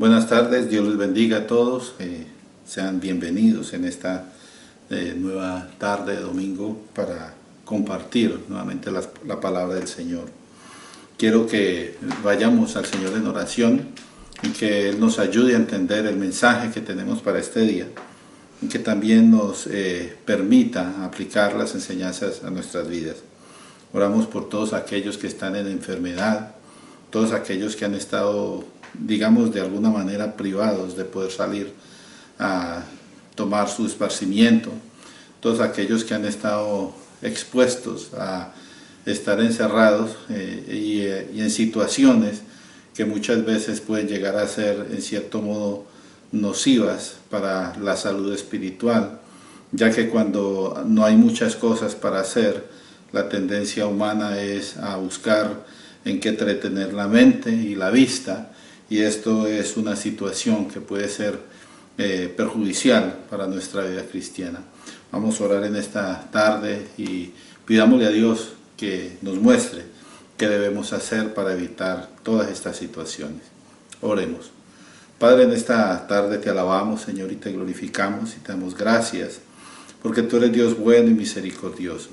Buenas tardes, Dios les bendiga a todos. Sean bienvenidos en esta nueva tarde de domingo para compartir nuevamente la palabra del Señor. Quiero que vayamos al Señor en oración y que Él nos ayude a entender el mensaje que tenemos para este día y que también nos permita aplicar las enseñanzas a nuestras vidas. Oramos por todos aquellos que están en enfermedad, todos aquellos que han estado, digamos, de alguna manera privados de poder salir a tomar su esparcimiento, todos aquellos que han estado expuestos a estar encerrados y en situaciones que muchas veces pueden llegar a ser en cierto modo nocivas para la salud espiritual, ya que cuando no hay muchas cosas para hacer, la tendencia humana es a buscar en qué entretener la mente y la vista, y esto es una situación que puede ser perjudicial para nuestra vida cristiana. Vamos a orar en esta tarde y pidámosle a Dios que nos muestre qué debemos hacer para evitar todas estas situaciones. Oremos. Padre, en esta tarde te alabamos, Señor, y te glorificamos y te damos gracias, porque tú eres Dios bueno y misericordioso.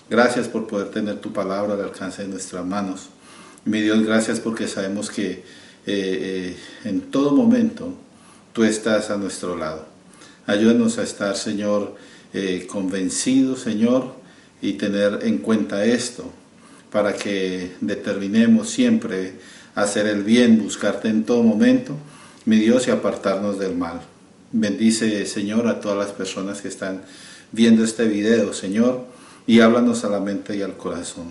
Gracias por poder tener tu palabra al alcance de nuestras manos. Mi Dios, gracias porque sabemos que en todo momento tú estás a nuestro lado. Ayúdanos a estar, Señor, convencidos, Señor, y tener en cuenta esto, para que determinemos siempre hacer el bien, buscarte en todo momento, mi Dios, y apartarnos del mal. Bendice, Señor, a todas las personas que están viendo este video, Señor, y háblanos a la mente y al corazón.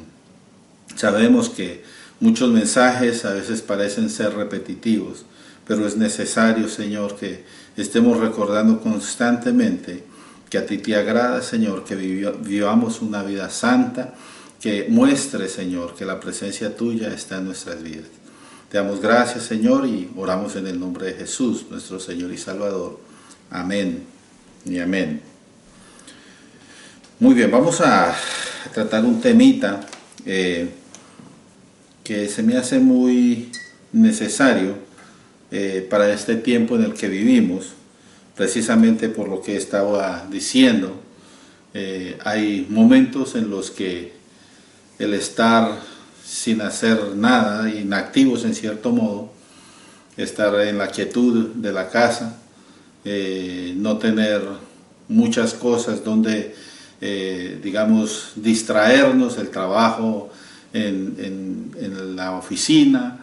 Sabemos que muchos mensajes a veces parecen ser repetitivos, pero es necesario, Señor, que estemos recordando constantemente que a ti te agrada, Señor, que vivamos una vida santa, que muestre, Señor, que la presencia tuya está en nuestras vidas. Te damos gracias, Señor, y oramos en el nombre de Jesús, nuestro Señor y Salvador. Amén y amén. Muy bien, vamos a tratar un temita que se me hace muy necesario para este tiempo en el que vivimos, precisamente por lo que estaba diciendo. Hay momentos en los que el estar sin hacer nada, inactivos en cierto modo, estar en la quietud de la casa, no tener muchas cosas donde digamos, distraernos, el trabajo en la oficina,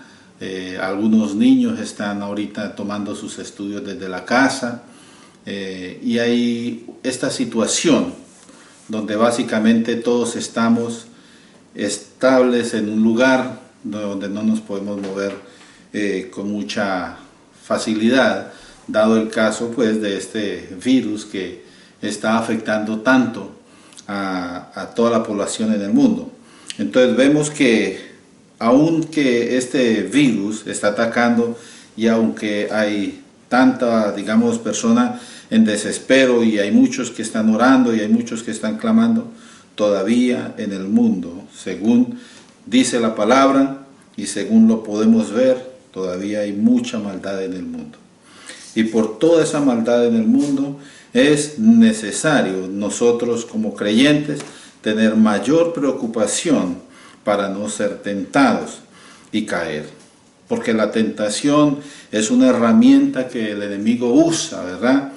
algunos niños están ahorita tomando sus estudios desde la casa, y hay esta situación donde básicamente todos estamos estables en un lugar donde no nos podemos mover con mucha facilidad, dado el caso pues de este virus que está afectando tanto a toda la población en el mundo. Entonces vemos que aunque este virus está atacando y aunque hay tanta, digamos, persona en desespero y hay muchos que están orando y hay muchos que están clamando, todavía en el mundo, según dice la palabra y según lo podemos ver, todavía hay mucha maldad en el mundo. Y por toda esa maldad en el mundo es necesario nosotros como creyentes tener mayor preocupación para no ser tentados y caer. Porque la tentación es una herramienta que el enemigo usa, ¿verdad?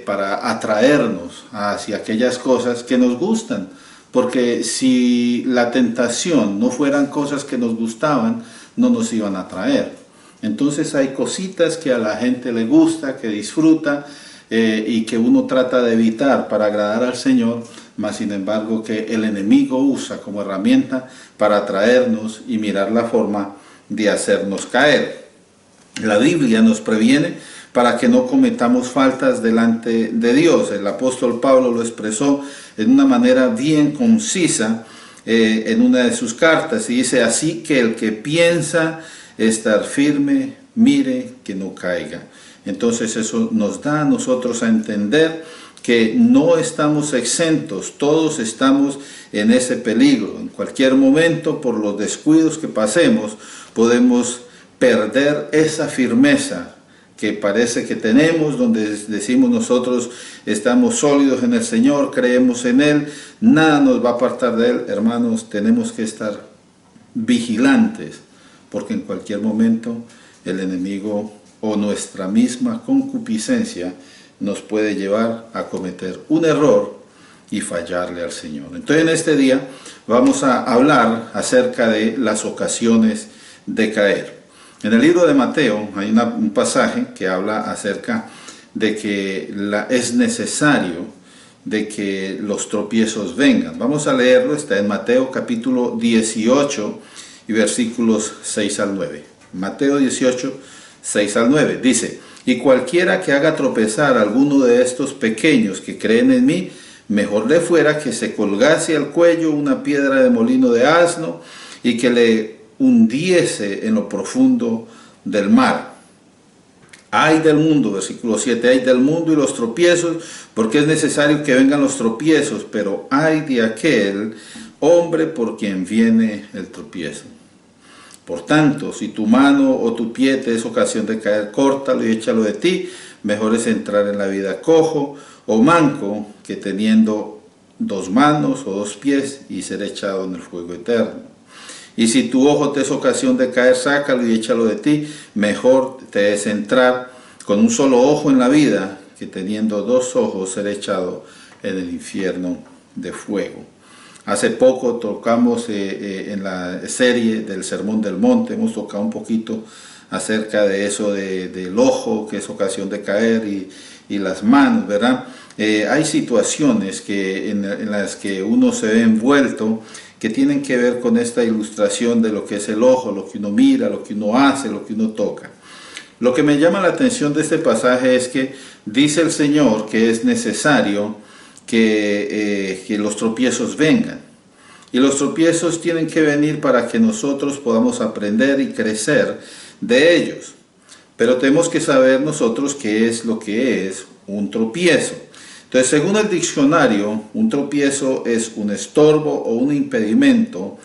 Para atraernos hacia aquellas cosas que nos gustan. Porque si la tentación no fueran cosas que nos gustaban, no nos iban a atraer. Entonces hay cositas que a la gente le gusta, que disfruta, y que uno trata de evitar para agradar al Señor, mas sin embargo que el enemigo usa como herramienta para atraernos y mirar la forma de hacernos caer. La Biblia nos previene para que no cometamos faltas delante de Dios. El apóstol Pablo lo expresó en una manera bien concisa en una de sus cartas y dice: así que el que piensa estar firme, mire que no caiga. Entonces eso nos da a nosotros a entender que no estamos exentos, todos estamos en ese peligro. En cualquier momento, por los descuidos que pasemos, podemos perder esa firmeza que parece que tenemos, donde decimos nosotros estamos sólidos en el Señor, creemos en Él, nada nos va a apartar de Él. Hermanos, tenemos que estar vigilantes, porque en cualquier momento el enemigo o nuestra misma concupiscencia nos puede llevar a cometer un error y fallarle al Señor. Entonces en este día vamos a hablar acerca de las ocasiones de caer. En el libro de Mateo hay un pasaje que habla acerca de que es necesario de que los tropiezos vengan. Vamos a leerlo, está en Mateo capítulo 18 y versículos 6 al 9. Mateo 18, 6 al 9. Dice: y cualquiera que haga tropezar a alguno de estos pequeños que creen en mí, mejor le fuera que se colgase al cuello una piedra de molino de asno y que le hundiese en lo profundo del mar. Ay del mundo, versículo 7, ay del mundo y los tropiezos, porque es necesario que vengan los tropiezos, pero ay de aquel hombre por quien viene el tropiezo. Por tanto, si tu mano o tu pie te es ocasión de caer, córtalo y échalo de ti. Mejor es entrar en la vida cojo o manco que teniendo dos manos o dos pies y ser echado en el fuego eterno. Y si tu ojo te es ocasión de caer, sácalo y échalo de ti. Mejor te es entrar con un solo ojo en la vida que teniendo dos ojos ser echado en el infierno de fuego. Hace poco tocamos en la serie del Sermón del Monte, hemos tocado un poquito acerca de eso del ojo, que es ocasión de caer, y las manos, ¿verdad? Hay situaciones en las que uno se ve envuelto, que tienen que ver con esta ilustración de lo que es el ojo, lo que uno mira, lo que uno hace, lo que uno toca. Lo que me llama la atención de este pasaje es que dice el Señor que es necesario que los tropiezos vengan. Y los tropiezos tienen que venir para que nosotros podamos aprender y crecer de ellos. Pero tenemos que saber nosotros qué es lo que es un tropiezo. Entonces, según el diccionario, un tropiezo es un estorbo o un impedimento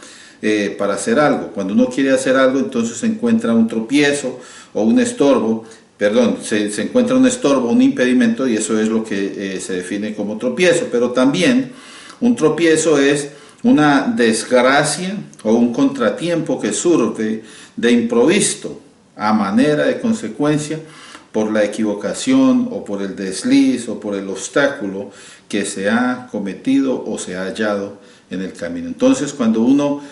para hacer algo. Cuando uno quiere hacer algo, entonces se encuentra un tropiezo o un estorbo, perdón, se encuentra un estorbo, un impedimento, y eso es lo que se define como tropiezo. Pero también un tropiezo es una desgracia o un contratiempo que surge de improviso a manera de consecuencia por la equivocación o por el desliz o por el obstáculo que se ha cometido o se ha hallado en el camino. Entonces, cuando uno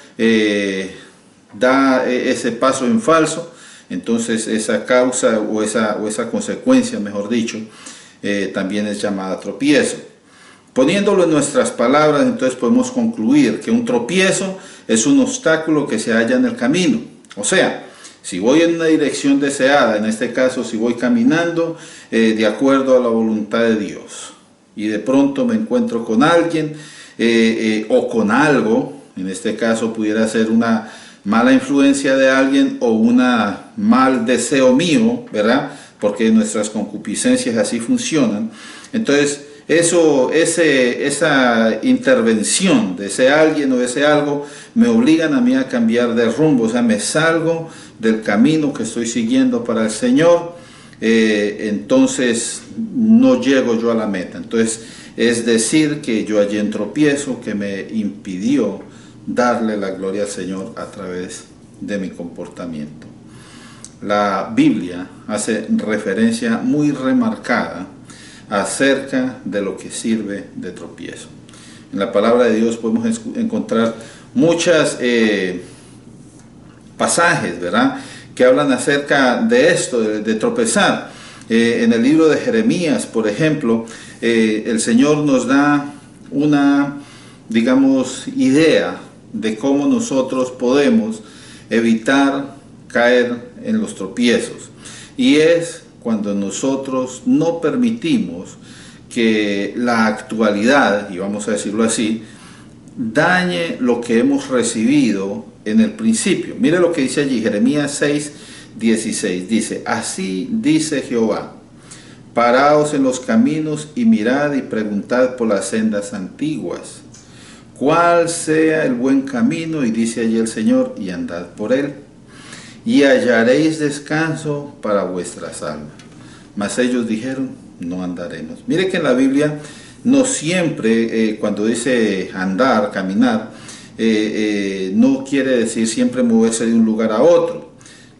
da ese paso en falso, entonces esa causa o esa consecuencia, mejor dicho, también es llamada tropiezo. Poniéndolo en nuestras palabras, entonces podemos concluir que un tropiezo es un obstáculo que se halla en el camino. O sea, si voy en una dirección deseada, en este caso si voy caminando de acuerdo a la voluntad de Dios, y de pronto me encuentro con alguien o con algo, en este caso pudiera ser una mala influencia de alguien o un mal deseo mío, ¿verdad? Porque nuestras concupiscencias así funcionan. Entonces, esa intervención de ese alguien o ese algo me obligan a mí a cambiar de rumbo, o sea, me salgo del camino que estoy siguiendo para el Señor, entonces no llego yo a la meta. Entonces, es decir que yo hallé un tropiezo que me impidió darle la gloria al Señor a través de mi comportamiento. La Biblia hace referencia muy remarcada acerca de lo que sirve de tropiezo. En la palabra de Dios podemos encontrar muchos pasajes, ¿verdad?, que hablan acerca de esto, de tropezar. En el libro de Jeremías, por ejemplo, el Señor nos da una, digamos, idea de cómo nosotros podemos evitar caer en los tropiezos. Y es cuando nosotros no permitimos que la actualidad, y vamos a decirlo así, dañe lo que hemos recibido en el principio. Mire lo que dice allí, Jeremías 6, 16. Dice: así dice Jehová, paraos en los caminos y mirad y preguntad por las sendas antiguas, cuál sea el buen camino, y dice allí el Señor, y andad por él. y hallaréis descanso para vuestras almas. Mas ellos dijeron, no andaremos. Mire que en la Biblia no siempre, cuando dice andar, caminar, no quiere decir siempre moverse de un lugar a otro.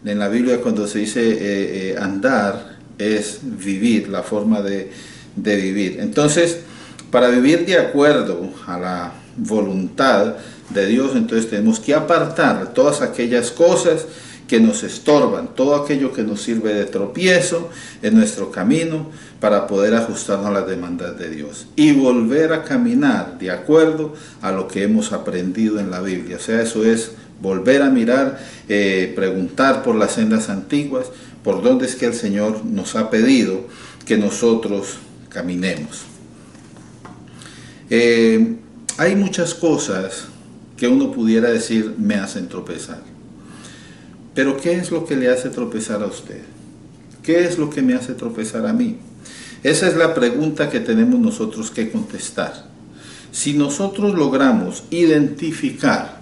En la Biblia cuando se dice andar es vivir, la forma de vivir. Entonces, para vivir de acuerdo a la voluntad de Dios, entonces tenemos que apartar todas aquellas cosas que nos estorban, todo aquello que nos sirve de tropiezo en nuestro camino para poder ajustarnos a las demandas de Dios y volver a caminar de acuerdo a lo que hemos aprendido en la Biblia. O sea, eso es volver a mirar, preguntar por las sendas antiguas, por dónde es que el Señor nos ha pedido que nosotros caminemos. Hay muchas cosas que uno pudiera decir me hacen tropezar. Pero ¿qué es lo que le hace tropezar a usted? ¿Qué es lo que me hace tropezar a mí? Esa es la pregunta que tenemos nosotros que contestar. Si nosotros logramos identificar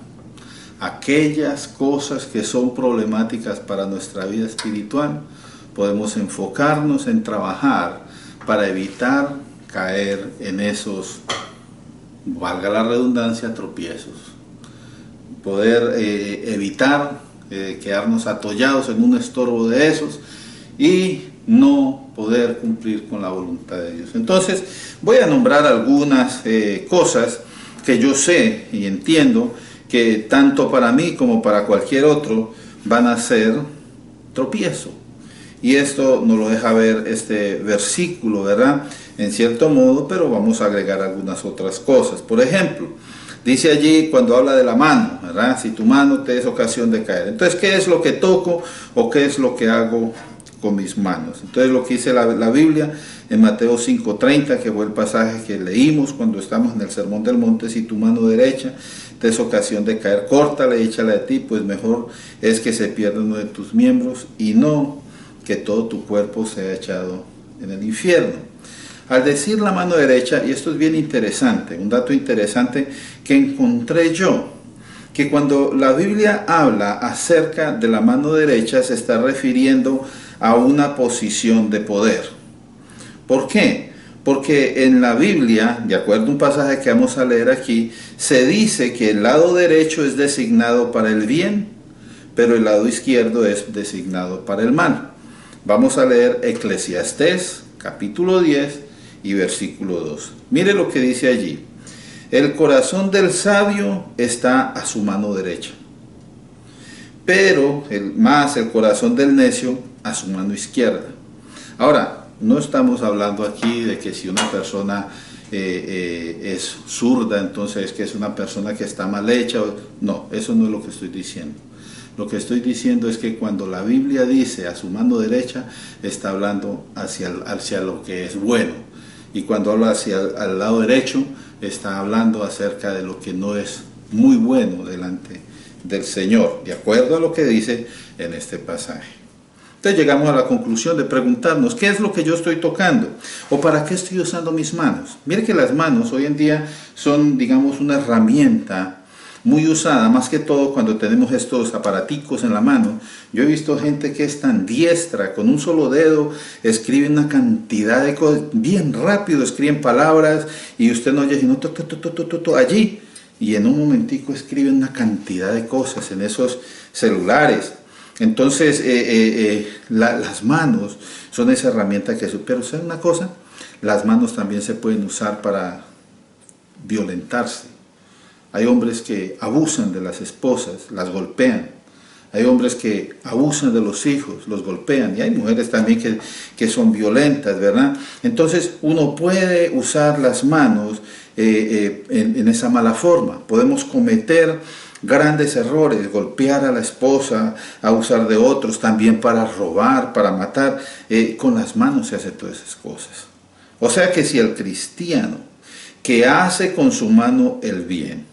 aquellas cosas que son problemáticas para nuestra vida espiritual, podemos enfocarnos en trabajar para evitar caer en esos, valga la redundancia, tropiezos. Poder evitar quedarnos atollados en un estorbo de esos y no poder cumplir con la voluntad de Dios. Entonces voy a nombrar algunas cosas que yo sé y entiendo que tanto para mí como para cualquier otro van a ser tropiezo. Y esto nos lo deja ver este versículo, ¿verdad? En cierto modo, pero vamos a agregar algunas otras cosas. Por ejemplo, dice allí cuando habla de la mano, ¿verdad? Si tu mano te es ocasión de caer. Entonces, ¿qué es lo que toco o qué es lo que hago con mis manos? Entonces, lo que dice la Biblia en Mateo 5:30, que fue el pasaje que leímos cuando estamos en el Sermón del Monte: si tu mano derecha te es ocasión de caer, córtala y échala de ti, pues mejor es que se pierda uno de tus miembros y no que todo tu cuerpo sea echado en el infierno. Al decir la mano derecha, y esto es bien interesante, un dato interesante que encontré yo, que cuando la Biblia habla acerca de la mano derecha se está refiriendo a una posición de poder. ¿Por qué? Porque en la Biblia, de acuerdo a un pasaje que vamos a leer aquí, se dice que el lado derecho es designado para el bien, pero el lado izquierdo es designado para el mal. Vamos a leer Eclesiastés, capítulo 10 y versículo 2. Mire lo que dice allí: el corazón del sabio está a su mano derecha, pero el corazón del necio a su mano izquierda. Ahora, no estamos hablando aquí de que si una persona es zurda, entonces es que es una persona que está mal hecha. No, eso no es lo que estoy diciendo. Lo que estoy diciendo es que cuando la Biblia dice a su mano derecha, está hablando hacia lo que es bueno. Y cuando habla hacia al lado derecho, está hablando acerca de lo que no es muy bueno delante del Señor, de acuerdo a lo que dice en este pasaje. Entonces llegamos a la conclusión de preguntarnos, ¿qué es lo que yo estoy tocando? ¿O para qué estoy usando mis manos? Mire que las manos hoy en día son, digamos, una herramienta muy usada, más que todo cuando tenemos estos aparaticos en la mano. Yo he visto gente que es tan diestra, con un solo dedo escribe una cantidad de cosas, bien rápido escriben palabras y usted no oye sino allí, y en un momentico escriben una cantidad de cosas en esos celulares. Entonces las manos son esa herramienta que pero ¿saben una cosa? Las manos también se pueden usar para violentarse. Hay hombres que abusan de las esposas, las golpean. Hay hombres que abusan de los hijos, los golpean. Y hay mujeres también que son violentas, ¿verdad? Entonces uno puede usar las manos en esa mala forma. Podemos cometer grandes errores, golpear a la esposa, abusar de otros, también para robar, para matar. Con las manos se hacen todas esas cosas. O sea que si el cristiano que hace con su mano el bien,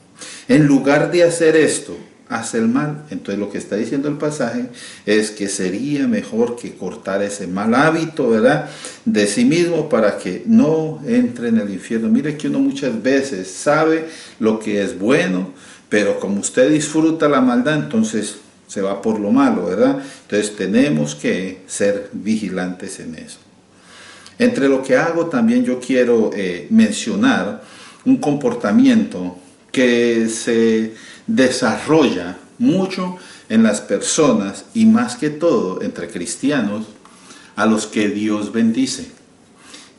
en lugar de hacer esto, hace el mal, entonces lo que está diciendo el pasaje es que sería mejor que cortar ese mal hábito, ¿verdad?, de sí mismo para que no entre en el infierno. Mire que uno muchas veces sabe lo que es bueno, pero como usted disfruta la maldad, entonces se va por lo malo, ¿verdad? Entonces tenemos que ser vigilantes en eso. Entre lo que hago también yo quiero mencionar un comportamiento que se desarrolla mucho en las personas y más que todo entre cristianos a los que Dios bendice.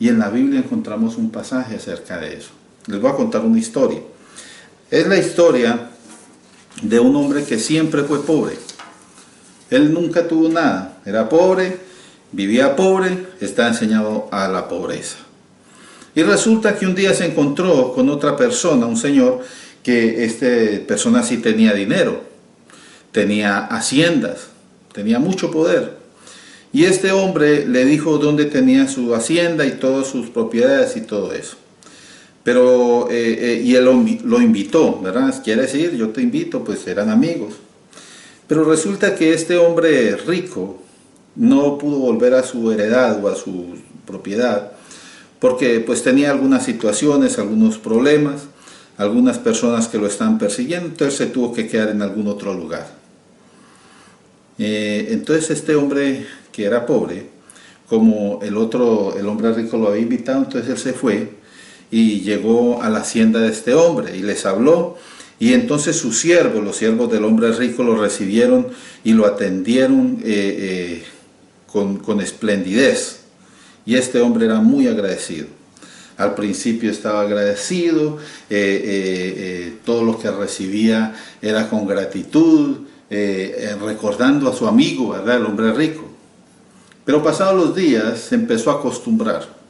Y en la Biblia encontramos un pasaje acerca de eso. Les voy a contar una historia. Es la historia de un hombre que siempre fue pobre. Él nunca tuvo nada, era pobre, vivía pobre, está enseñado a la pobreza. Y resulta que un día se encontró con otra persona, un señor, que esta persona sí tenía dinero, tenía haciendas, tenía mucho poder. Y este hombre le dijo dónde tenía su hacienda y todas sus propiedades y todo eso. Pero, y él lo invitó, ¿verdad? Quiere decir, yo te invito, pues eran amigos. Pero resulta que este hombre rico no pudo volver a su heredad o a su propiedad porque pues tenía algunas situaciones, algunos problemas, algunas personas que lo estaban persiguiendo, entonces se tuvo que quedar en algún otro lugar. Entonces este hombre que era pobre, como el hombre rico lo había invitado, entonces él se fue y llegó a la hacienda de este hombre y les habló. Y entonces sus siervos, los siervos del hombre rico, lo recibieron y lo atendieron con esplendidez. Y este hombre era muy agradecido. Al principio estaba agradecido, todo lo que recibía era con gratitud, recordando a su amigo, ¿verdad? El hombre rico. Pero pasados los días se empezó a acostumbrar.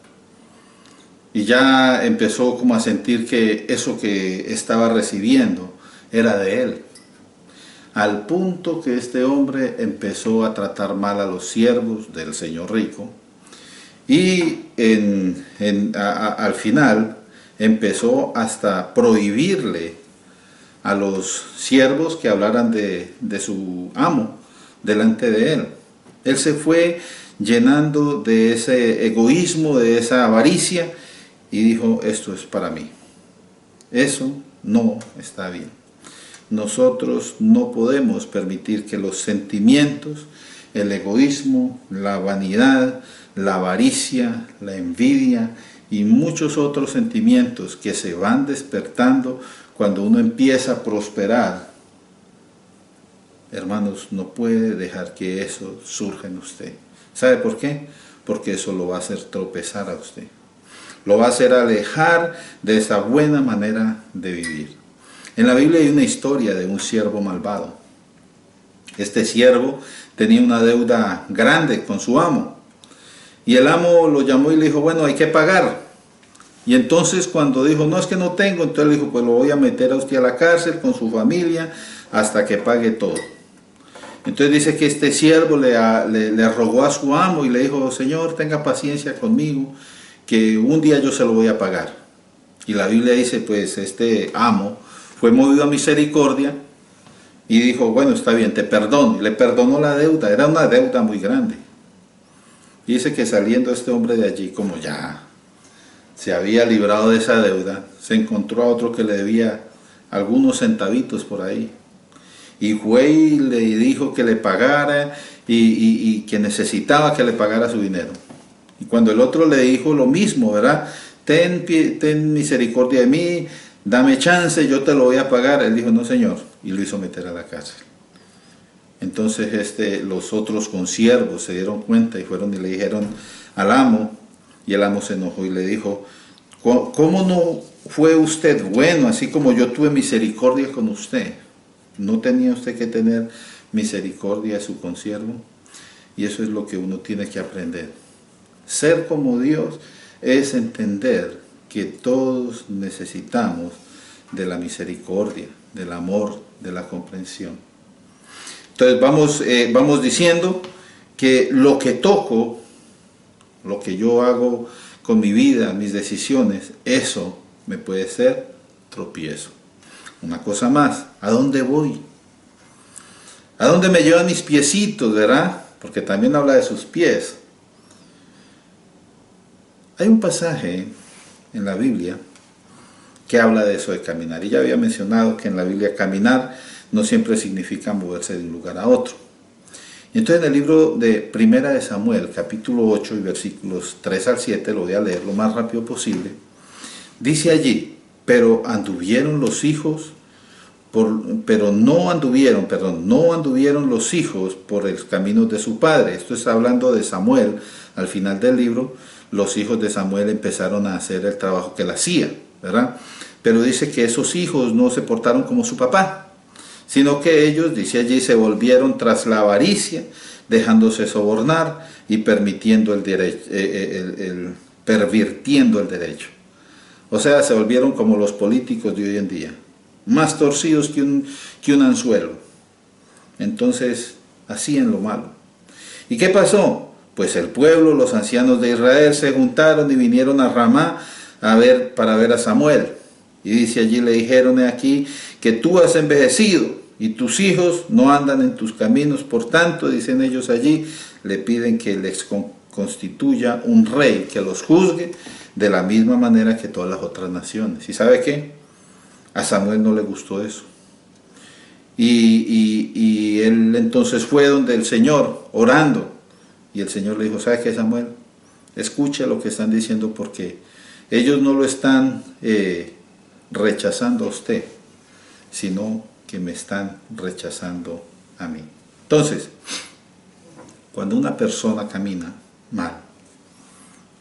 Y ya empezó como a sentir que eso que estaba recibiendo era de él. Al punto que este hombre empezó a tratar mal a los siervos del señor rico. Y al final empezó hasta prohibirle a los siervos que hablaran de su amo delante de él. Él se fue llenando de ese egoísmo, de esa avaricia, y dijo, esto es para mí. Eso no está bien. Nosotros no podemos permitir que los sentimientos, el egoísmo, la vanidad, la avaricia, la envidia y muchos otros sentimientos que se van despertando cuando uno empieza a prosperar, hermanos, no puede dejar que eso surja en usted. ¿Sabe por qué? Porque eso lo va a hacer tropezar a usted. Lo va a hacer alejar de esa buena manera de vivir. En la Biblia hay una historia de un siervo malvado. Este siervo tenía una deuda grande con su amo. Y el amo lo llamó y le dijo, bueno, hay que pagar. Y entonces cuando dijo, no, es que no tengo, entonces le dijo, pues lo voy a meter a usted a la cárcel con su familia hasta que pague todo. Entonces dice que este siervo le rogó a su amo y le dijo, Señor, tenga paciencia conmigo, que un día yo se lo voy a pagar. Y la Biblia dice, pues este amo fue movido a misericordia y dijo, bueno, está bien, te perdono. Y le perdonó la deuda, era una deuda muy grande. Y dice que saliendo este hombre de allí, como ya se había librado de esa deuda, se encontró a otro que le debía algunos centavitos por ahí. Y fue y le dijo que le pagara y que necesitaba que le pagara su dinero. Y cuando el otro le dijo lo mismo, ¿verdad? Ten misericordia de mí, dame chance, yo te lo voy a pagar. Él dijo, no señor, y lo hizo meter a la cárcel. Entonces los otros consiervos se dieron cuenta y fueron y le dijeron al amo, y el amo se enojó y le dijo, ¿cómo no fue usted bueno, así como yo tuve misericordia con usted? ¿No tenía usted que tener misericordia de su consiervo? Y eso es lo que uno tiene que aprender. Ser como Dios es entender que todos necesitamos de la misericordia, del amor, de la comprensión. Entonces vamos diciendo que lo que toco, lo que yo hago con mi vida, mis decisiones, eso me puede ser tropiezo. Una cosa más, ¿a dónde voy? ¿A dónde me llevan mis piecitos, verdad? Porque también habla de sus pies. Hay un pasaje en la Biblia que habla de eso de caminar. Y ya había mencionado que en la Biblia caminar no siempre significa moverse de un lugar a otro. Y entonces en el libro de Primera de Samuel, capítulo 8 y versículos 3 al 7, lo voy a leer lo más rápido posible, dice allí: pero anduvieron los hijos, no anduvieron los hijos por el camino de su padre. Esto está hablando de Samuel. Al final del libro, los hijos de Samuel empezaron a hacer el trabajo que él hacía, ¿verdad? Pero dice que esos hijos no se portaron como su papá, sino que ellos, dice allí, se volvieron tras la avaricia, dejándose sobornar y pervirtiendo el derecho. O sea, se volvieron como los políticos de hoy en día, más torcidos que un anzuelo. Entonces, hacían lo malo. ¿Y qué pasó? Pues el pueblo, los ancianos de Israel, se juntaron y vinieron a Ramá para ver a Samuel. Y dice allí, le dijeron: he aquí que tú has envejecido y tus hijos no andan en tus caminos. Por tanto, dicen ellos allí, le piden que les constituya un rey que los juzgue de la misma manera que todas las otras naciones. ¿Y sabe qué? A Samuel no le gustó eso. Y él entonces fue donde el Señor, orando. Y el Señor le dijo: ¿sabe qué, Samuel? Escucha lo que están diciendo, porque ellos no lo están rechazando a usted, sino que me están rechazando a mí. Entonces, cuando una persona camina mal,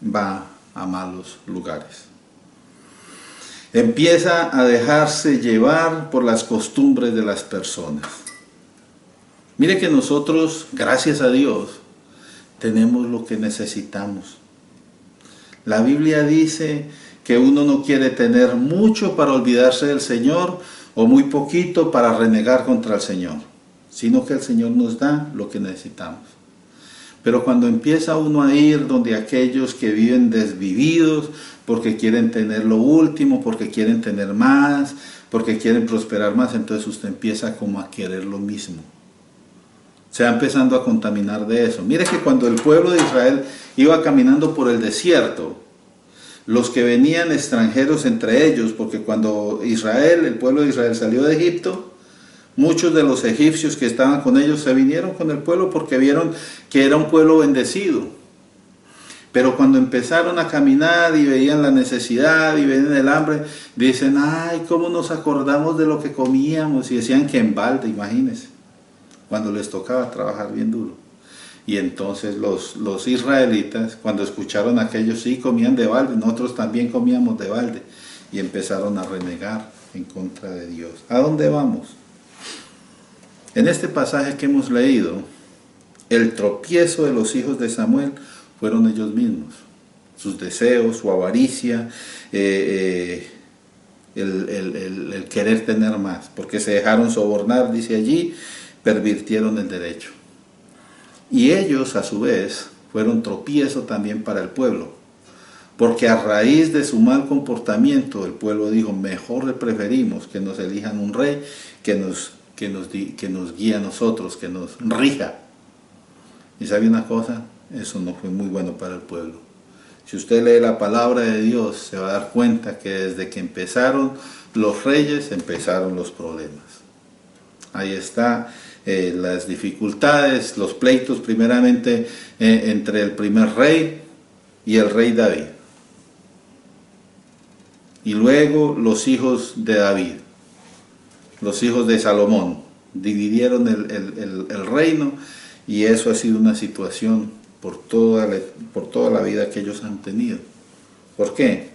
va a malos lugares. Empieza a dejarse llevar por las costumbres de las personas. Mire que nosotros, gracias a Dios, tenemos lo que necesitamos. La Biblia dice que uno no quiere tener mucho para olvidarse del Señor, o muy poquito para renegar contra el Señor, sino que el Señor nos da lo que necesitamos. Pero cuando empieza uno a ir donde aquellos que viven desvividos, porque quieren tener lo último, porque quieren tener más, porque quieren prosperar más, entonces usted empieza como a querer lo mismo. Se va empezando a contaminar de eso. Mire que cuando el pueblo de Israel iba caminando por el desierto, los que venían extranjeros entre ellos, porque cuando el pueblo de Israel salió de Egipto, muchos de los egipcios que estaban con ellos se vinieron con el pueblo porque vieron que era un pueblo bendecido. Pero cuando empezaron a caminar y veían la necesidad y veían el hambre, dicen: ay, ¿cómo nos acordamos de lo que comíamos? Y decían que en balde, imagínense, cuando les tocaba trabajar bien duro. Y entonces los israelitas, cuando escucharon aquello, sí comían de balde, nosotros también comíamos de balde, y empezaron a renegar en contra de Dios. ¿A dónde vamos? En este pasaje que hemos leído, el tropiezo de los hijos de Samuel fueron ellos mismos, sus deseos, su avaricia, el querer tener más, porque se dejaron sobornar, dice allí, pervirtieron el derecho. Y ellos, a su vez, fueron tropiezo también para el pueblo, porque a raíz de su mal comportamiento, el pueblo dijo: mejor le preferimos que nos elijan un rey que nos guíe a nosotros, que nos rija. ¿Y sabe una cosa? Eso no fue muy bueno para el pueblo. Si usted lee la palabra de Dios, se va a dar cuenta que desde que empezaron los reyes, empezaron los problemas. Ahí está. Las dificultades, los pleitos primeramente entre el primer rey y el rey David, y luego los hijos de David, los hijos de Salomón, dividieron el reino, y eso ha sido una situación por toda la vida que ellos han tenido. ¿Por qué?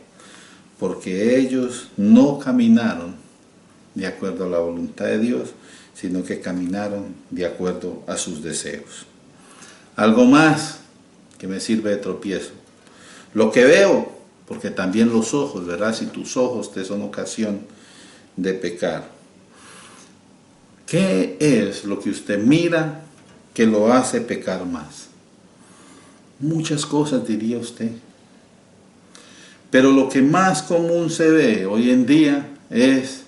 Porque ellos no caminaron de acuerdo a la voluntad de Dios, sino que caminaron de acuerdo a sus deseos. Algo más que me sirve de tropiezo: lo que veo, porque también los ojos, ¿verdad? Si tus ojos te son ocasión de pecar. ¿Qué es lo que usted mira que lo hace pecar más? Muchas cosas, diría usted. Pero lo que más común se ve hoy en día es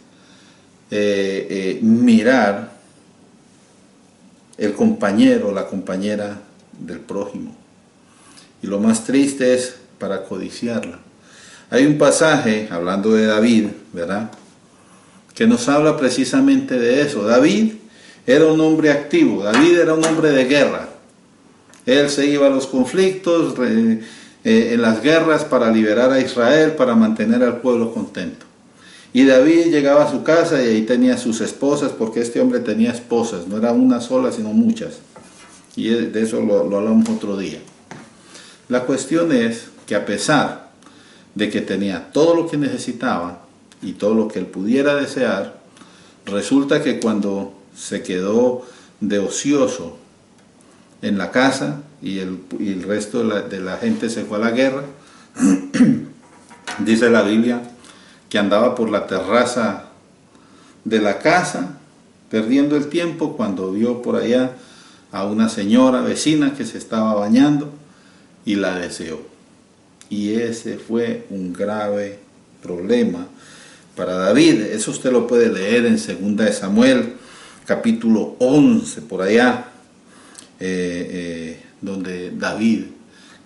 mirar el compañero o la compañera del prójimo, y lo más triste es para codiciarla. Hay un pasaje hablando de David, ¿verdad?, que nos habla precisamente de eso. David era un hombre activo, David era un hombre de guerra. Él se iba a los conflictos, en las guerras para liberar a Israel, para mantener al pueblo contento. Y David llegaba a su casa y ahí tenía sus esposas, porque este hombre tenía esposas, no era una sola, sino muchas. Y de eso lo hablamos otro día. La cuestión es que a pesar de que tenía todo lo que necesitaba y todo lo que él pudiera desear, resulta que cuando se quedó de ocioso en la casa y el resto de la gente se fue a la guerra, dice la Biblia que andaba por la terraza de la casa perdiendo el tiempo cuando vio por allá a una señora vecina que se estaba bañando y la deseó. Y ese fue un grave problema para David. Eso usted lo puede leer en 2 de Samuel, capítulo 11, por allá, donde David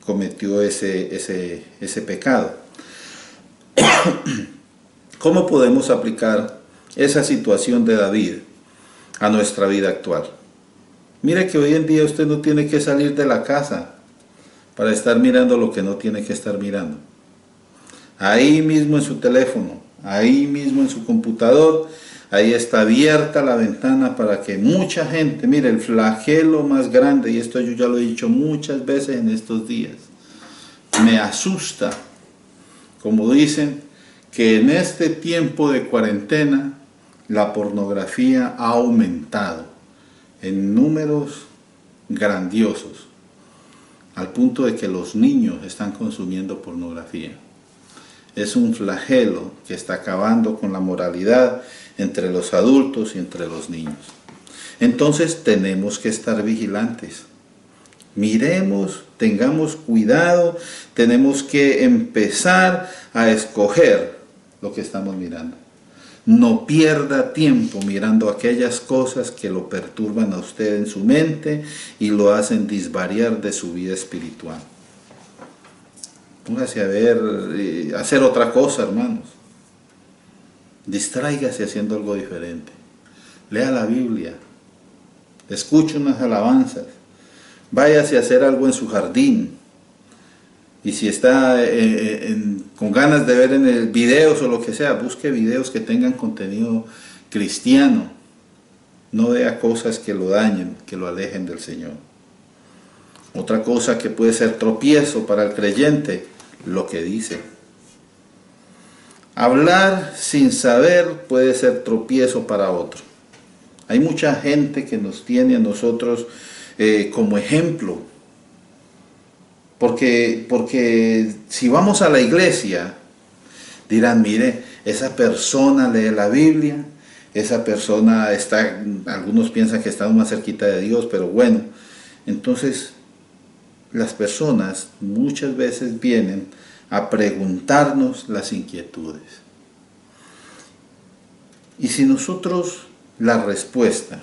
cometió ese pecado. ¿Cómo podemos aplicar esa situación de David a nuestra vida actual? Mire que hoy en día usted no tiene que salir de la casa para estar mirando lo que no tiene que estar mirando. Ahí mismo en su teléfono, ahí mismo en su computador, ahí está abierta la ventana para que mucha gente, mire, el flagelo más grande, y esto yo ya lo he dicho muchas veces en estos días, me asusta, como dicen, que en este tiempo de cuarentena la pornografía ha aumentado en números grandiosos, al punto de que los niños están consumiendo pornografía. Es un flagelo que está acabando con la moralidad entre los adultos y entre los niños. Entonces tenemos que estar vigilantes. Miremos, tengamos cuidado, tenemos que empezar a escoger lo que estamos mirando. No pierda tiempo mirando aquellas cosas que lo perturban a usted en su mente y lo hacen disvariar de su vida espiritual. Póngase a ver, hacer otra cosa, hermanos. Distráigase haciendo algo diferente. Lea la Biblia. Escuche unas alabanzas. Váyase a hacer algo en su jardín. Y si está con ganas de ver en el videos o lo que sea, busque videos que tengan contenido cristiano. No vea cosas que lo dañen, que lo alejen del Señor. Otra cosa que puede ser tropiezo para el creyente, lo que dice. Hablar sin saber puede ser tropiezo para otro. Hay mucha gente que nos tiene a nosotros como ejemplo. Porque si vamos a la iglesia, dirán, mire, esa persona lee la Biblia, esa persona está, algunos piensan que está más cerquita de Dios, pero bueno, entonces las personas muchas veces vienen a preguntarnos las inquietudes. Y si nosotros la respuesta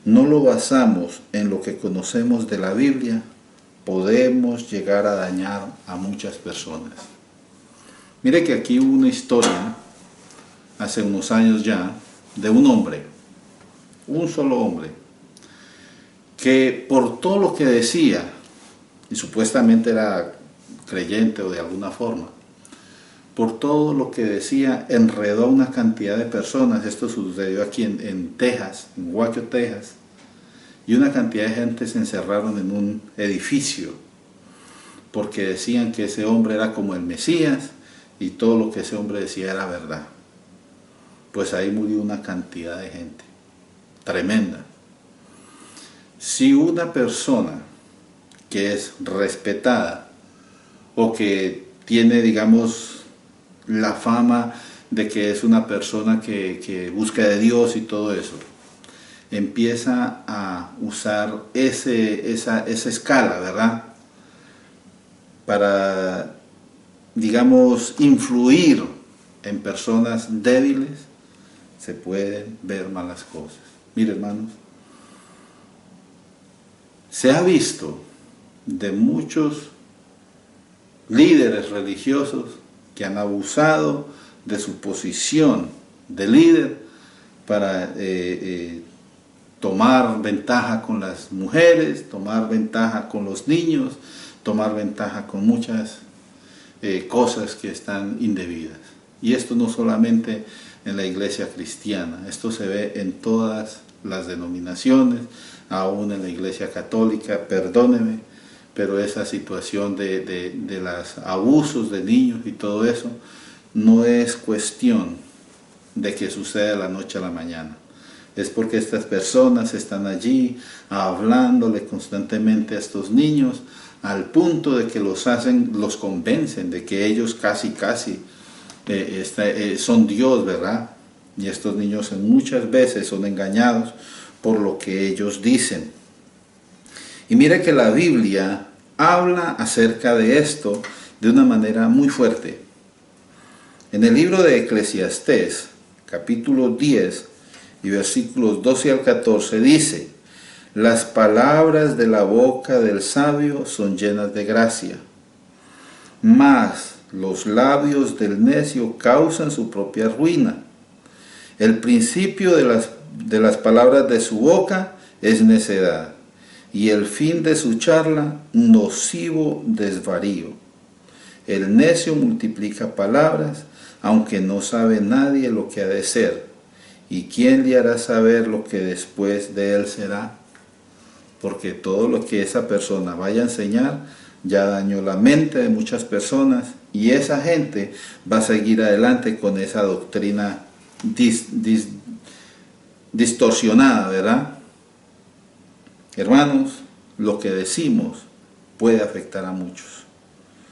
no lo basamos en lo que conocemos de la Biblia, podemos llegar a dañar a muchas personas. Mire que aquí hubo una historia, hace unos años ya, de un hombre, un solo hombre, que por todo lo que decía, y supuestamente era creyente o de alguna forma, por todo lo que decía, enredó a una cantidad de personas. Esto sucedió aquí en Texas, en Waco, Texas, y una cantidad de gente se encerraron en un edificio porque decían que ese hombre era como el Mesías y todo lo que ese hombre decía era verdad. Pues ahí murió una cantidad de gente tremenda. Si una persona que es respetada o que tiene, digamos, la fama de que es una persona que busca de Dios y todo eso, empieza a usar esa escala, ¿verdad? Para, digamos, influir en personas débiles, se pueden ver malas cosas. Mire, hermanos, se ha visto de muchos líderes religiosos que han abusado de su posición de líder, para tomar ventaja con las mujeres, tomar ventaja con los niños, tomar ventaja con muchas cosas que están indebidas. Y esto no solamente en la iglesia cristiana, esto se ve en todas las denominaciones, aún en la iglesia católica, perdóneme, pero esa situación de los abusos de niños y todo eso, no es cuestión de que suceda de la noche a la mañana. Es porque estas personas están allí hablándole constantemente a estos niños, al punto de que los convencen de que ellos casi son Dios, ¿verdad? Y estos niños muchas veces son engañados por lo que ellos dicen. Y mire que la Biblia habla acerca de esto de una manera muy fuerte. En el libro de Eclesiastés, capítulo 10 y versículos 12 al 14 dice: las palabras de la boca del sabio son llenas de gracia, mas los labios del necio causan su propia ruina. El principio de las palabras de su boca es necedad, y el fin de su charla nocivo desvarío. El necio multiplica palabras, aunque no sabe nadie lo que ha de ser. ¿Y quién le hará saber lo que después de él será? Porque todo lo que esa persona vaya a enseñar ya dañó la mente de muchas personas, y esa gente va a seguir adelante con esa doctrina distorsionada, ¿verdad? Hermanos, lo que decimos puede afectar a muchos.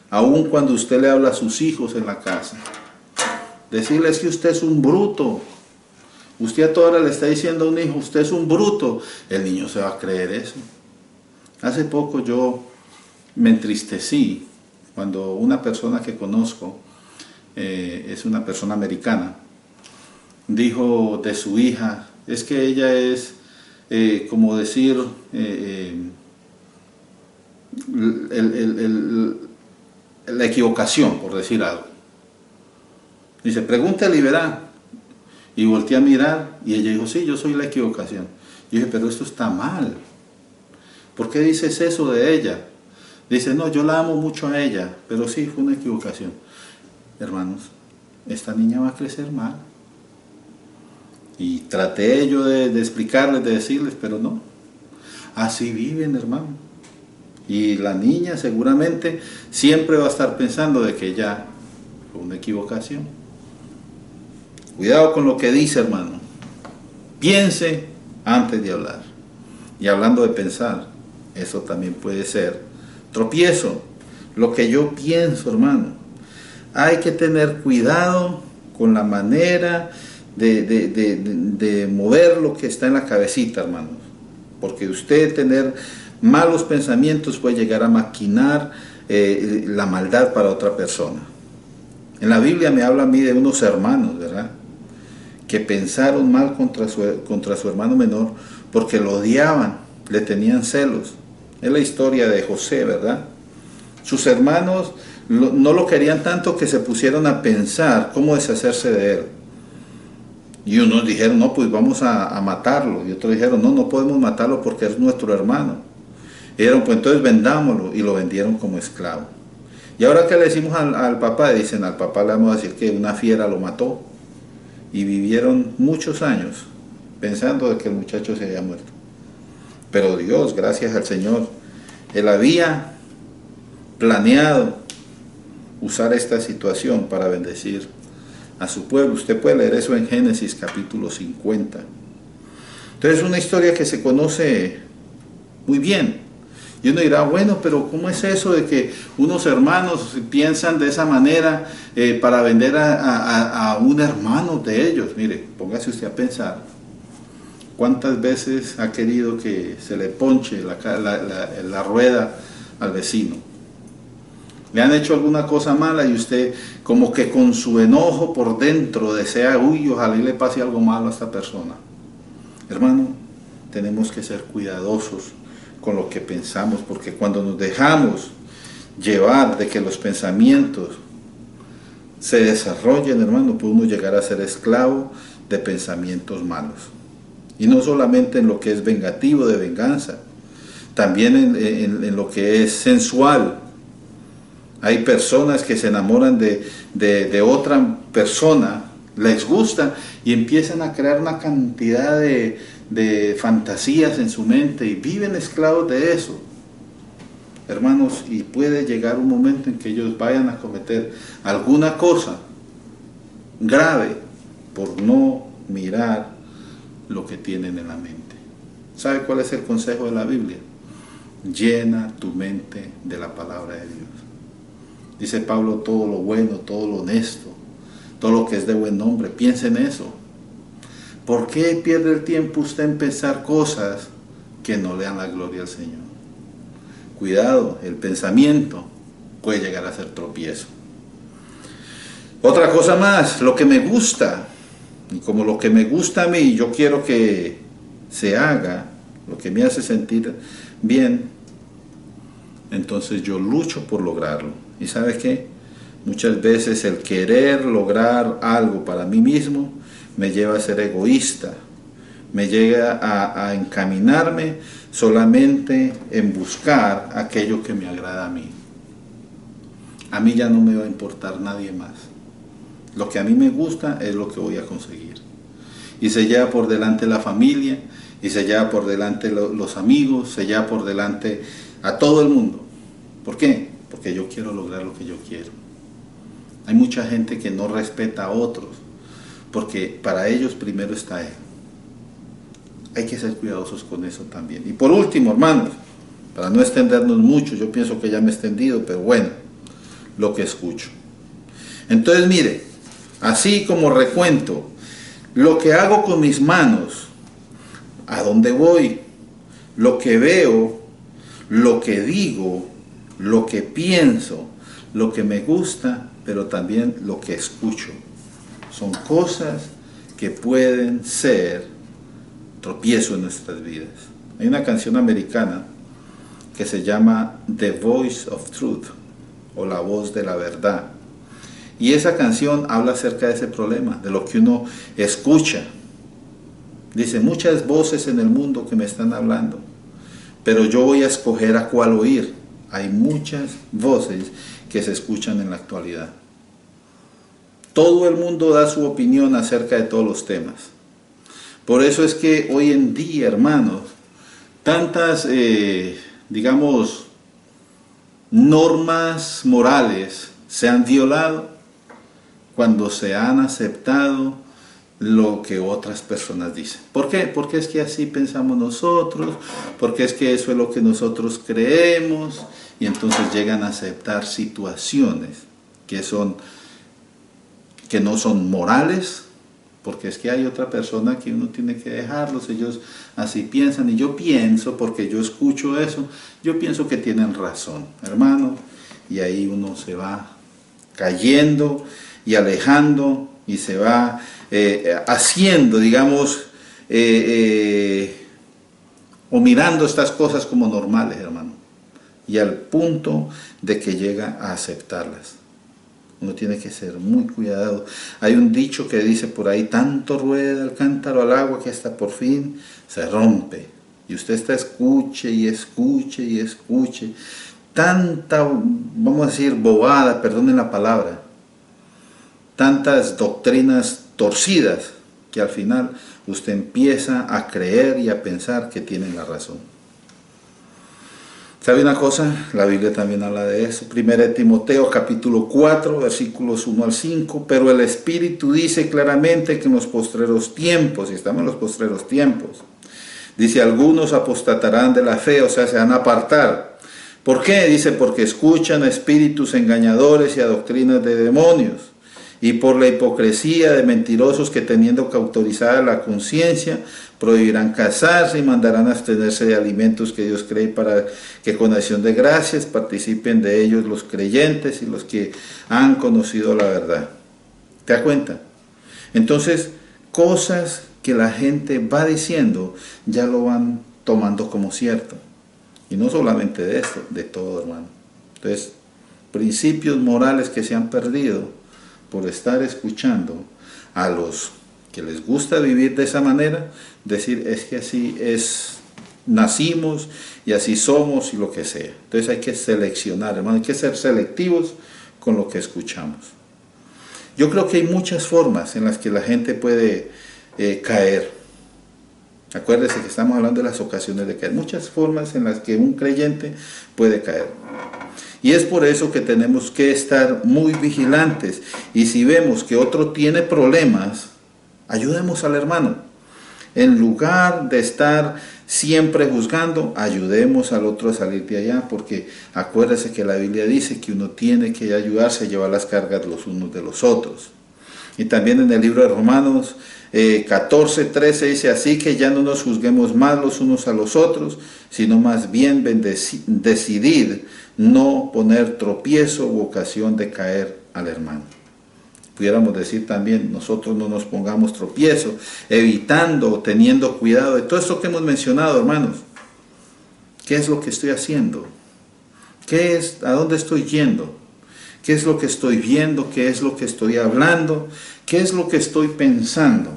Aun cuando usted le habla a sus hijos en la casa, decirles que usted es un bruto. Usted a toda hora le está diciendo a un hijo, usted es un bruto. El niño se va a creer eso. Hace poco yo me entristecí cuando una persona que conozco, es una persona americana, dijo de su hija, es que ella es, como decir, la equivocación, por decir algo. Dice, pregúntale y verá. Y volteé a mirar y ella dijo, sí, yo soy la equivocación. Yo dije, pero esto está mal. ¿Por qué dices eso de ella? Dice, no, yo la amo mucho a ella, pero sí, fue una equivocación. Hermanos, esta niña va a crecer mal. Y traté yo de explicarles, de decirles, pero no. Así viven, hermano. Y la niña seguramente siempre va a estar pensando de que ella fue una equivocación. Cuidado con lo que dice, hermano. Piense antes de hablar. Y hablando de pensar, eso también puede ser tropiezo. Lo que yo pienso, hermano. Hay que tener cuidado con la manera de mover lo que está en la cabecita, hermanos. Porque usted tener malos pensamientos puede llegar a maquinar la maldad para otra persona. En la Biblia me habla a mí de unos hermanos, ¿verdad?, que pensaron mal contra su hermano menor porque lo odiaban, le tenían celos. Es la historia de José, ¿verdad? Sus hermanos no lo querían tanto que se pusieron a pensar cómo deshacerse de él. Y unos dijeron, no, pues vamos a matarlo. Y otros dijeron, no podemos matarlo porque es nuestro hermano. Y dijeron, pues entonces vendámoslo. Y lo vendieron como esclavo. Y ahora que le decimos al papá, dicen, al papá le vamos a decir que una fiera lo mató. Y vivieron muchos años pensando de que el muchacho se había muerto. Pero Dios, gracias al Señor, Él había planeado usar esta situación para bendecir a su pueblo. Usted puede leer eso en Génesis capítulo 50. Entonces es una historia que se conoce muy bien. Y uno dirá, bueno, pero ¿cómo es eso de que unos hermanos piensan de esa manera para vender a un hermano de ellos? Mire, póngase usted a pensar. ¿Cuántas veces ha querido que se le ponche la rueda al vecino? Le han hecho alguna cosa mala y usted como que con su enojo por dentro desea, uy, ojalá y le pase algo malo a esta persona. Hermano, tenemos que ser cuidadosos con lo que pensamos, porque cuando nos dejamos llevar de que los pensamientos se desarrollen, hermano, puede uno llegar a ser esclavo de pensamientos malos. Y no solamente en lo que es vengativo, de venganza, también en lo que es sensual. Hay personas que se enamoran de otra persona, les gusta y empiezan a crear una cantidad de fantasías en su mente y viven esclavos de eso, hermanos, y puede llegar un momento en que ellos vayan a cometer alguna cosa grave por no mirar lo que tienen en la mente. ¿Sabe cuál es el consejo de la Biblia? Llena tu mente de la palabra de Dios. Dice Pablo, todo lo bueno, todo lo honesto, todo lo que es de buen nombre, piensa en eso. ¿Por qué pierde el tiempo usted en pensar cosas que no le dan la gloria al Señor? Cuidado, el pensamiento puede llegar a ser tropiezo. Otra cosa más, lo que me gusta, y como lo que me gusta a mí, yo quiero que se haga, lo que me hace sentir bien, entonces yo lucho por lograrlo. ¿Y sabe qué? Muchas veces el querer lograr algo para mí mismo me lleva a ser egoísta, me llega a encaminarme solamente en buscar aquello que me agrada a mí. A mí ya no me va a importar nadie más. Lo que a mí me gusta es lo que voy a conseguir. Y se lleva por delante la familia, y se lleva por delante los amigos, se lleva por delante a todo el mundo. ¿Por qué? Porque yo quiero lograr lo que yo quiero. Hay mucha gente que no respeta a otros, porque para ellos primero está él. Hay que ser cuidadosos con eso también. Y por último, hermanos, para no extendernos mucho, yo pienso que ya me he extendido, pero bueno, lo que escucho. Entonces, mire, así como recuento, lo que hago con mis manos, a dónde voy, lo que veo, lo que digo, lo que pienso, lo que me gusta, pero también lo que escucho. Son cosas que pueden ser tropiezo en nuestras vidas. Hay una canción americana que se llama The Voice of Truth, o La Voz de la Verdad. Y esa canción habla acerca de ese problema, de lo que uno escucha. Dice, muchas voces en el mundo que me están hablando, pero yo voy a escoger a cuál oír. Hay muchas voces que se escuchan en la actualidad. Todo el mundo da su opinión acerca de todos los temas. Por eso es que hoy en día, hermanos, tantas, digamos, normas morales se han violado cuando se han aceptado lo que otras personas dicen. ¿Por qué? Porque es que así pensamos nosotros, porque es que eso es lo que nosotros creemos, y entonces llegan a aceptar situaciones que no son morales, porque es que hay otra persona que uno tiene que dejarlos, ellos así piensan, y yo pienso, porque yo escucho eso, yo pienso que tienen razón, hermano, y ahí uno se va cayendo y alejando, y se va haciendo, digamos, o mirando estas cosas como normales, hermano, y al punto de que llega a aceptarlas. Uno tiene que ser muy cuidado. Hay un dicho que dice por ahí, tanto rueda el cántaro al agua que hasta por fin se rompe. Y usted está escuche y escuche y escuche. Tanta, vamos a decir, bobada, perdonen la palabra. Tantas doctrinas torcidas que al final usted empieza a creer y a pensar que tienen la razón. ¿Sabe una cosa? La Biblia también habla de eso. 1 Timoteo capítulo 4, versículos 1 al 5. Pero el Espíritu dice claramente que en los postreros tiempos, y estamos en los postreros tiempos, dice, algunos apostatarán de la fe, o sea, se van a apartar. ¿Por qué? Dice, porque escuchan a espíritus engañadores y a doctrinas de demonios, y por la hipocresía de mentirosos que teniendo cauterizada la conciencia, prohibirán casarse y mandarán a abstenerse de alimentos que Dios cree para que con acción de gracias participen de ellos los creyentes y los que han conocido la verdad. ¿Te das cuenta? Entonces, cosas que la gente va diciendo, ya lo van tomando como cierto. Y no solamente de esto, de todo, hermano. Entonces, principios morales que se han perdido por estar escuchando a los que les gusta vivir de esa manera, decir es que así es, nacimos y así somos y lo que sea. Entonces hay que seleccionar, hermano, hay que ser selectivos con lo que escuchamos. Yo creo que hay muchas formas en las que la gente puede caer. Acuérdese que estamos hablando de las ocasiones de caer. Muchas formas en las que un creyente puede caer. Y es por eso que tenemos que estar muy vigilantes. Y si vemos que otro tiene problemas, ayudemos al hermano. En lugar de estar siempre juzgando, ayudemos al otro a salir de allá, porque acuérdese que la Biblia dice que uno tiene que ayudarse a llevar las cargas los unos de los otros. Y también en el libro de Romanos 14:13 dice, así que ya no nos juzguemos más los unos a los otros, sino más bien decidir no poner tropiezo u ocasión de caer al hermano. Pudiéramos decir también, nosotros no nos pongamos tropiezo, evitando, teniendo cuidado de todo esto que hemos mencionado, hermanos. ¿Qué es lo que estoy haciendo? ¿A dónde estoy yendo? ¿Qué es lo que estoy viendo? ¿Qué es lo que estoy hablando? ¿Qué es lo que estoy pensando?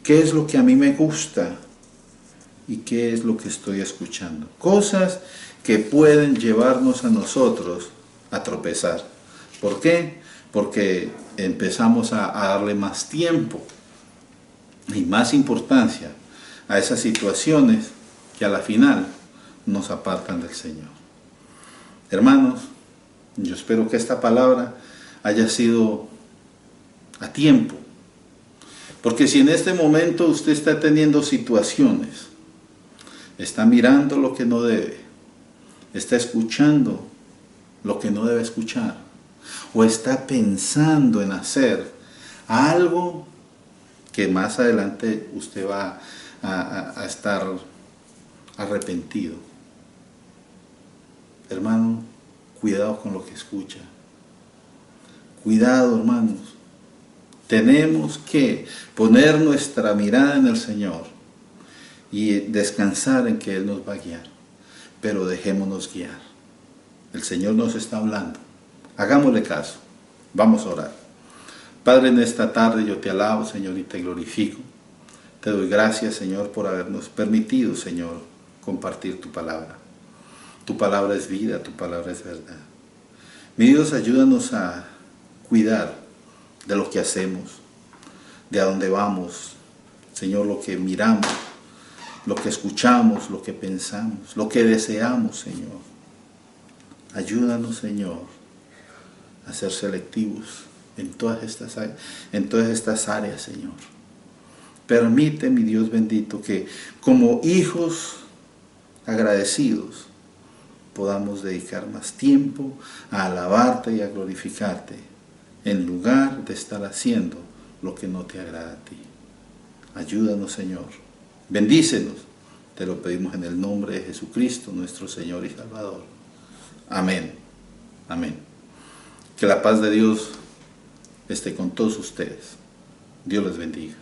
¿Qué es lo que a mí me gusta? ¿Y qué es lo que estoy escuchando? Cosas que pueden llevarnos a nosotros a tropezar. ¿Por qué? Porque empezamos a darle más tiempo y más importancia a esas situaciones que a la final nos apartan del Señor. Hermanos, yo espero que esta palabra haya sido a tiempo. Porque si en este momento usted está teniendo situaciones, está mirando lo que no debe, está escuchando lo que no debe escuchar, o está pensando en hacer algo que más adelante usted va a estar arrepentido. Hermano, cuidado con lo que escucha. Cuidado, hermanos. Tenemos que poner nuestra mirada en el Señor y descansar en que Él nos va a guiar. Pero dejémonos guiar. El Señor nos está hablando. Hagámosle caso. Vamos a orar. Padre, en esta tarde yo te alabo, Señor, y te glorifico. Te doy gracias, Señor, por habernos permitido, Señor, compartir tu palabra. Tu palabra es vida, tu palabra es verdad. Mi Dios, ayúdanos a cuidar de lo que hacemos, de a dónde vamos, Señor, lo que miramos, lo que escuchamos, lo que pensamos, lo que deseamos, Señor. Ayúdanos, Señor, a ser selectivos en todas estas áreas, Señor. Permite, mi Dios bendito, que como hijos agradecidos podamos dedicar más tiempo a alabarte y a glorificarte, en lugar de estar haciendo lo que no te agrada a ti. Ayúdanos, Señor. Bendícenos. Te lo pedimos en el nombre de Jesucristo, nuestro Señor y Salvador. Amén. Amén. Que la paz de Dios esté con todos ustedes. Dios les bendiga.